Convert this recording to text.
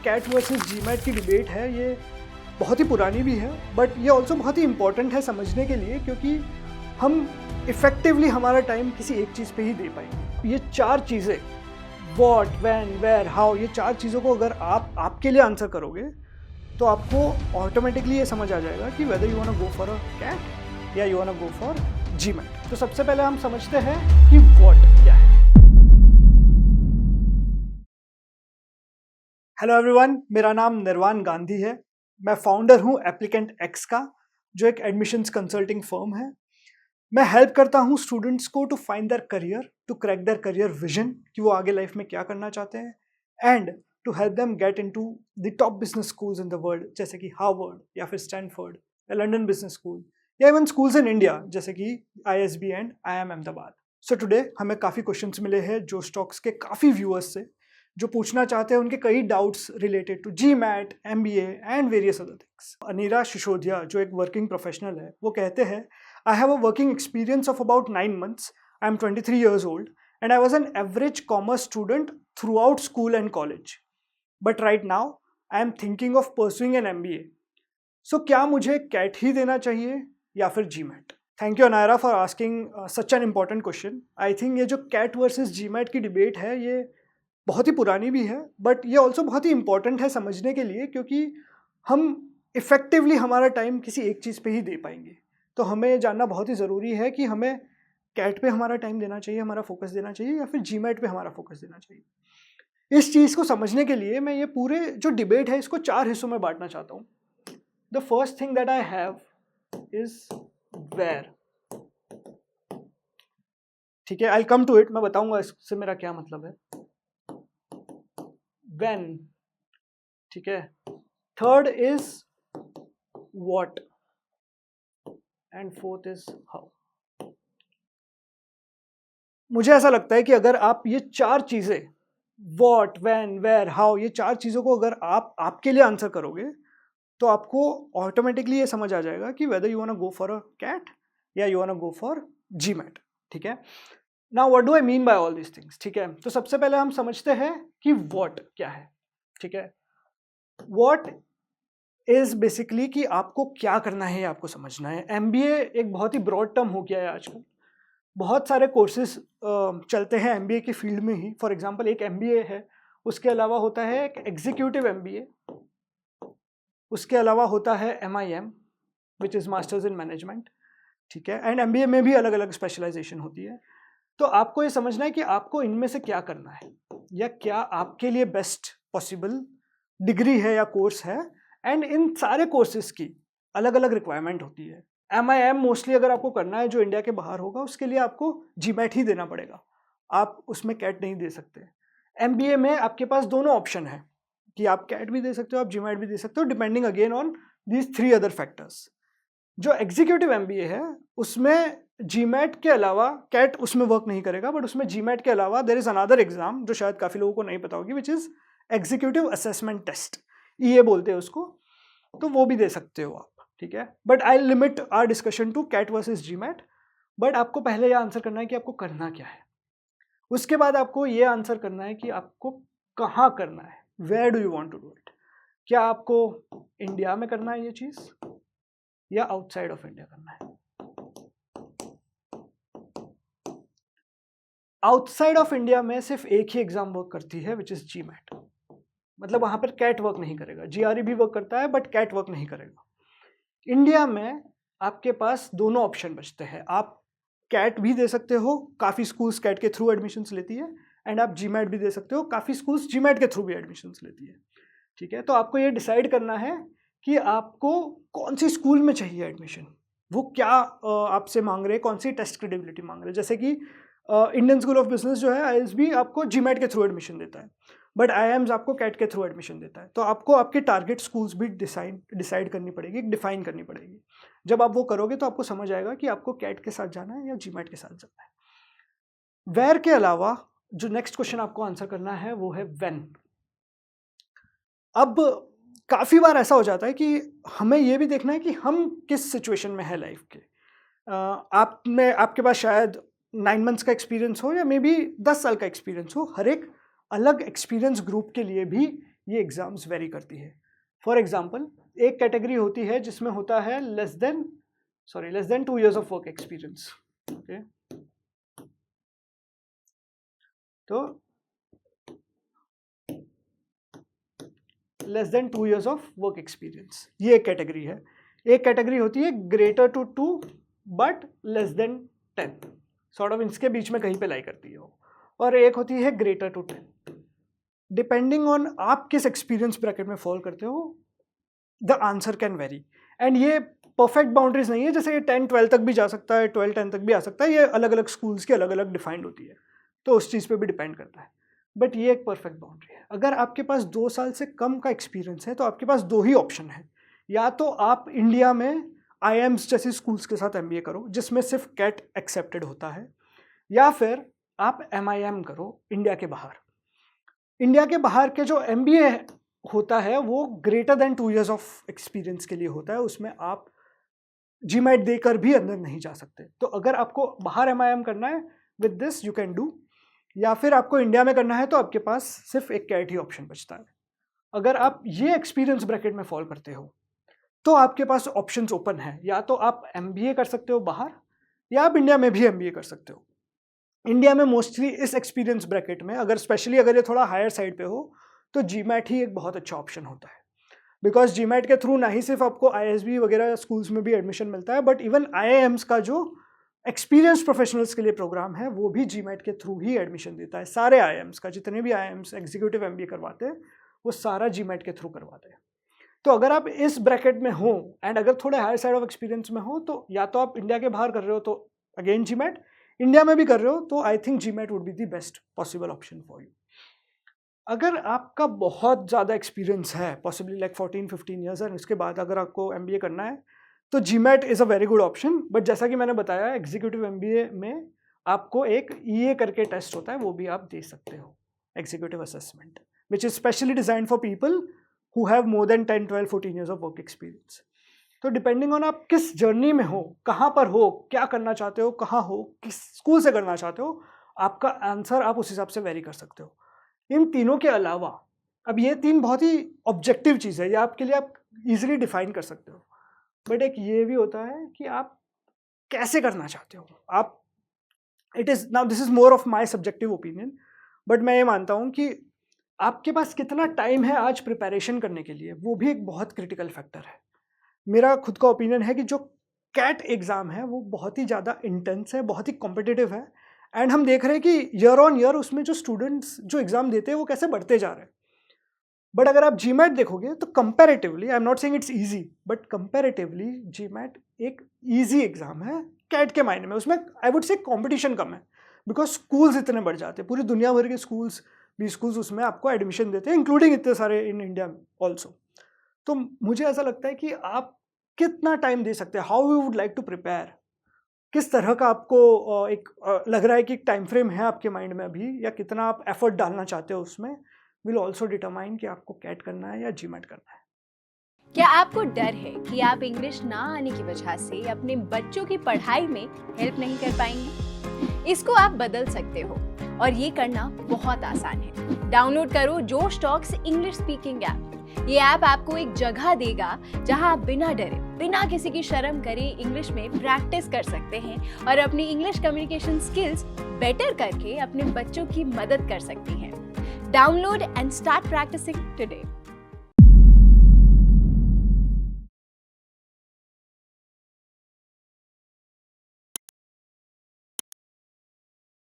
Cat versus GMAT की debate है ये बहुत ही पुरानी भी है, बट ये ऑल्सो बहुत ही इम्पॉर्टेंट है समझने के लिए, क्योंकि हम इफ़ेक्टिवली हमारा टाइम किसी एक चीज़ पे ही दे पाएंगे। ये चार चीज़ें व्हाट, व्हेन, वेयर, हाउ, ये चार चीज़ों को अगर आप आपके लिए आंसर करोगे तो आपको ऑटोमेटिकली ये समझ आ जाएगा कि whether you want to go for a CAT या you want to go for GMAT. तो सबसे पहले हम समझते हैं कि व्हाट क्या है। हेलो एवरीवन, मेरा नाम निर्वाण गांधी है। मैं फाउंडर हूँ एप्लीकेंट एक्स का, जो एक एडमिशन्स कंसल्टिंग फर्म है। मैं हेल्प करता हूँ स्टूडेंट्स को to find their career, to crack their career vision कि वो आगे लाइफ में क्या करना चाहते हैं, and to help them get into the top business schools in the world, जैसे कि हार्वर्ड या फिर स्टैनफोर्ड या लंदन बिजनेस स्कूल या इवन स्कूल्स इन इंडिया जैसे कि ISB and IIM Ahmedabad. So today हमें काफ़ी क्वेश्चंस मिले हैं जो स्टॉक्स के काफ़ी व्यूअर्स से, जो पूछना चाहते हैं उनके कई doubts related to GMAT, MBA and various other things. Anira Sisodia, जो एक वर्किंग प्रोफेशनल है, वो कहते हैं, I have a working experience of about 9 months. I am 23 years old and I was an average commerce student throughout school and college. But right now, I am thinking of pursuing an MBA. So क्या मुझे CAT ही देना चाहिए या फिर GMAT? Thank you Anaira for asking such an important question. I think ये जो CAT versus GMAT की debate है ये बहुत ही पुरानी भी है, बट ये ऑल्सो बहुत ही इम्पॉर्टेंट है समझने के लिए, क्योंकि हम इफ़ेक्टिवली हमारा टाइम किसी एक चीज़ पे ही दे पाएंगे। तो हमें जानना बहुत ही ज़रूरी है कि हमें कैट पे हमारा टाइम देना चाहिए, हमारा फोकस देना चाहिए, या फिर जीमैट पे हमारा फोकस देना चाहिए। इस चीज़ को समझने के लिए मैं ये पूरे जो डिबेट है इसको 4 हिस्सों में बांटना चाहता हूँ। The first thing that I have is where. ठीक है, I will come to it, मैं बताऊंगा इससे मेरा क्या मतलब है। व्हेन, ठीक है। Third is what and fourth is how. मुझे ऐसा लगता है कि अगर आप ये चार चीजें व्हाट, व्हेन, वेयर, हाउ, ये चार चीजों को अगर आप आपके लिए आंसर करोगे तो आपको ऑटोमेटिकली ये समझ आ जाएगा कि whether you want to go for a CAT या you want to go for GMAT. ठीक है, now what do I mean by all these things. ठीक है, तो सबसे पहले हम समझते हैं कि व्हाट क्या है। ठीक है, व्हाट इज बेसिकली कि आपको क्या करना है, आपको समझना है। MBA एक बहुत ही ब्रॉड टर्म हो गया है आजकल। बहुत सारे कोर्सेज चलते हैं MBA की फील्ड में ही। फॉर एग्जांपल एक MBA है, उसके अलावा होता है एक एग्जीक्यूटिव MBA, उसके अलावा होता है MIM which is masters in management. ठीक है, एंड MBA में भी अलग अलग स्पेशलाइजेशन होती है। तो आपको ये समझना है कि आपको इनमें से क्या करना है, या क्या आपके लिए बेस्ट पॉसिबल डिग्री है या कोर्स है। एंड इन सारे कोर्सेज की अलग अलग रिक्वायरमेंट होती है। MIM मोस्टली अगर आपको करना है जो इंडिया के बाहर होगा, उसके लिए आपको GMAT ही देना पड़ेगा, आप उसमें कैट नहीं दे सकते। MBA में आपके पास दोनों ऑप्शन है कि आप कैट भी दे सकते हो, आप GMAT भी दे सकते हो, depending again on these 3 other factors. जो एग्जीक्यूटिव MBA है उसमें GMAT के अलावा कैट उसमें वर्क नहीं करेगा, बट उसमें GMAT के अलावा देयर इज अनदर एग्जाम जो शायद काफ़ी लोगों को नहीं पता होगी, which is executive assessment test, EA बोलते हैं उसको। तो वो भी दे सकते हो आप। ठीक है, but I limit our discussion to CAT versus GMAT। But आपको पहले यह आंसर करना है कि आपको करना क्या है। उसके बाद आपको ये आंसर करना है कि आपको कहाँ करना है, where do you want to do it. क्या आपको इंडिया में करना है ये चीज़, या आउटसाइड ऑफ इंडिया करना है। आउटसाइड ऑफ इंडिया में सिर्फ एक ही एग्जाम वर्क करती है, विच इज GMAT। मतलब वहां पर कैट वर्क नहीं करेगा। GRE भी वर्क करता है बट कैट वर्क नहीं करेगा। इंडिया में आपके पास दोनों ऑप्शन बचते हैं। आप कैट भी दे सकते हो, काफ़ी स्कूल्स कैट के थ्रू एडमिशन्स लेती है, एंड आप GMAT भी दे सकते हो, काफ़ी स्कूल्स GMAT के थ्रू भी एडमिशन्स लेती है। ठीक है, तो आपको ये डिसाइड करना है कि आपको कौन सी स्कूल में चाहिए एडमिशन, वो क्या आपसे मांग रहे हैं, कौन सी टेस्ट क्रेडिबिलिटी मांग रहे हैं। जैसे कि इंडियन स्कूल ऑफ बिजनेस जो है ISB आपको GMAT के थ्रू एडमिशन देता है, बट IIMs आपको कैट के थ्रू एडमिशन देता है। तो आपको आपके टारगेट स्कूल्स भी डिसाइड करनी पड़ेगी, डिफाइन करनी पड़ेगी। जब आप वो करोगे तो आपको समझ आएगा कि आपको कैट के साथ जाना है या GMAT के साथ जाना है। वेयर के अलावा जो नेक्स्ट क्वेश्चन आपको आंसर करना है वो है व्हेन। अब काफ़ी बार ऐसा हो जाता है कि हमें ये भी देखना है कि हम किस सिचुएशन में है लाइफ के। आपके पास शायद 9 मंथ्स का एक्सपीरियंस हो या मे बी 10 साल का एक्सपीरियंस हो। हर एक अलग एक्सपीरियंस ग्रुप के लिए भी ये एग्जाम्स वेरी करती है। फॉर एग्जाम्पल, एक कैटेगरी होती है जिसमें होता है less than 2 years of work experience. Okay, तो less than 2 years of work experience, ये एक कैटेगरी है। एक कैटेगरी होती है greater to 2 but less than 10, sort of इसके बीच में कहीं पे लाई करती है वो। और एक होती है ग्रेटर टू 10। डिपेंडिंग ऑन आप किस एक्सपीरियंस ब्रैकेट में फॉल करते हो, the answer can very. And ये परफेक्ट बाउंड्रीज नहीं है, जैसे ये 10-12 तक भी जा सकता है, 12-10 तक भी आ सकता है, ये अलग अलग स्कूल्स की अलग अलग डिफाइंड होती है, तो उस चीज़ पे भी डिपेंड करता है। बट ये एक परफेक्ट बाउंड्री है। अगर आपके पास 2 साल से कम का एक्सपीरियंस है तो आपके पास 2 ही ऑप्शन है, या तो आप इंडिया में IIMs जैसी स्कूल्स के साथ MBA करो जिसमें सिर्फ कैट एक्सेप्टेड होता है, या फिर आप MIM करो इंडिया के बाहर। इंडिया के बाहर के जो MBA होता है वो greater than 2 years of experience के लिए होता है, उसमें आप GMAT देकर भी अंदर नहीं जा सकते। तो अगर आपको बाहर MIM करना है with this you can do, या फिर आपको इंडिया में करना है तो आपके पास सिर्फ एक कैट ही ऑप्शन बचता है। अगर आप ये एक्सपीरियंस ब्रैकेट में फॉल करते हो तो आपके पास ऑप्शंस ओपन है, या तो आप MBA कर सकते हो बाहर, या आप इंडिया में भी MBA कर सकते हो। इंडिया में मोस्टली इस एक्सपीरियंस ब्रैकेट में अगर स्पेशली अगर ये थोड़ा हायर साइड पे हो तो GMAT ही एक बहुत अच्छा ऑप्शन होता है, बिकॉज GMAT के थ्रू ना ही सिर्फ आपको ISB वगैरह स्कूल्स में भी एडमिशन मिलता है, बट इवन IIMs का जो एक्सपीरियंस प्रोफेशनल्स के लिए प्रोग्राम है वो भी GMAT के थ्रू ही एडमिशन देता है। सारे IIMs का, जितने भी IIMs एग्जीक्यूटिव MBA करवाते हैं वो सारा GMAT के थ्रू करवाते हैं। तो अगर आप इस ब्रैकेट में हो एंड अगर थोड़े हायर साइड ऑफ एक्सपीरियंस में हो तो या तो आप इंडिया के बाहर कर रहे हो तो अगेन GMAT, इंडिया में भी कर रहे हो तो I think GMAT would be the best possible option for you. अगर आपका बहुत ज़्यादा एक्सपीरियंस है, पॉसिबली लाइक 14-15 ईयर्स, और इसके बाद अगर आपको MBA करना है तो GMAT is a very good option. But जैसा कि मैंने बताया एग्जीक्यूटिव MBA में आपको एक EA करके टेस्ट होता है, वो भी आप दे सकते हो, executive assessment, which is specially designed for people who have more than 10-12-14 years of work experience. तो डिपेंडिंग ऑन आप किस जर्नी में हो, कहाँ पर हो, क्या करना चाहते हो, कहाँ हो, किस स्कूल से करना चाहते हो, आपका आंसर आप उस हिसाब से वेरी कर सकते हो। इन तीनों के अलावा अब ये 3 बहुत ही ऑब्जेक्टिव चीज़ है, ये आपके लिए आप इजीली डिफाइन कर सकते हो, बट एक ये भी होता है कि आप कैसे करना चाहते हो। आप it is now this is more of my subjective opinion, but मैं ये मानता हूँ कि आपके पास कितना टाइम है आज प्रिपरेशन करने के लिए, वो भी एक बहुत क्रिटिकल फैक्टर है। मेरा खुद का ओपिनियन है कि जो कैट एग्ज़ाम है वो बहुत ही ज़्यादा इंटेंस है, बहुत ही कॉम्पिटिटिव है, एंड हम देख रहे हैं कि ईयर ऑन ईयर उसमें जो स्टूडेंट्स जो एग्ज़ाम देते हैं वो कैसे बढ़ते जा रहे हैं। बट अगर आप GMAT देखोगे तो comparatively, I am not saying it's easy, but comparatively GMAT एक इजी एग्ज़ाम है कैट के मायने में। उसमें आई वुड से कंपटीशन कम है, बिकॉज स्कूल्स इतने बढ़ जाते हैं, पूरी दुनिया भर के स्कूल्स भी स्कूल्स उसमें आपको एडमिशन देते हैं, इंक्लूडिंग इतने सारे इन इंडिया ऑल्सो। तो मुझे ऐसा लगता है कि आप कितना टाइम दे सकते हैं, how you would like to prepare, किस तरह का आपको एक लग रहा है कि एक टाइम फ्रेम है आपके माइंड में अभी, या कितना आप एफर्ट डालना चाहते हो उसमें, विल ऑल्सो डिटरमाइन कि आपको कैट करना है या GMAT करना है। क्या आपको डर है कि आप इंग्लिश ना आने की वजह से अपने बच्चों की पढ़ाई में हेल्प नहीं कर पाएंगे? इसको आप बदल सकते हो और ये करना बहुत आसान है। डाउनलोड करो जोश टॉक्स इंग्लिश स्पीकिंग ऐप। ये ऐप आपको एक जगह देगा जहां आप बिना डरे, बिना किसी की शर्म करे इंग्लिश में प्रैक्टिस कर सकते हैं और अपनी इंग्लिश कम्युनिकेशन स्किल्स बेटर करके अपने बच्चों की मदद कर सकती हैं। Download and start practising today.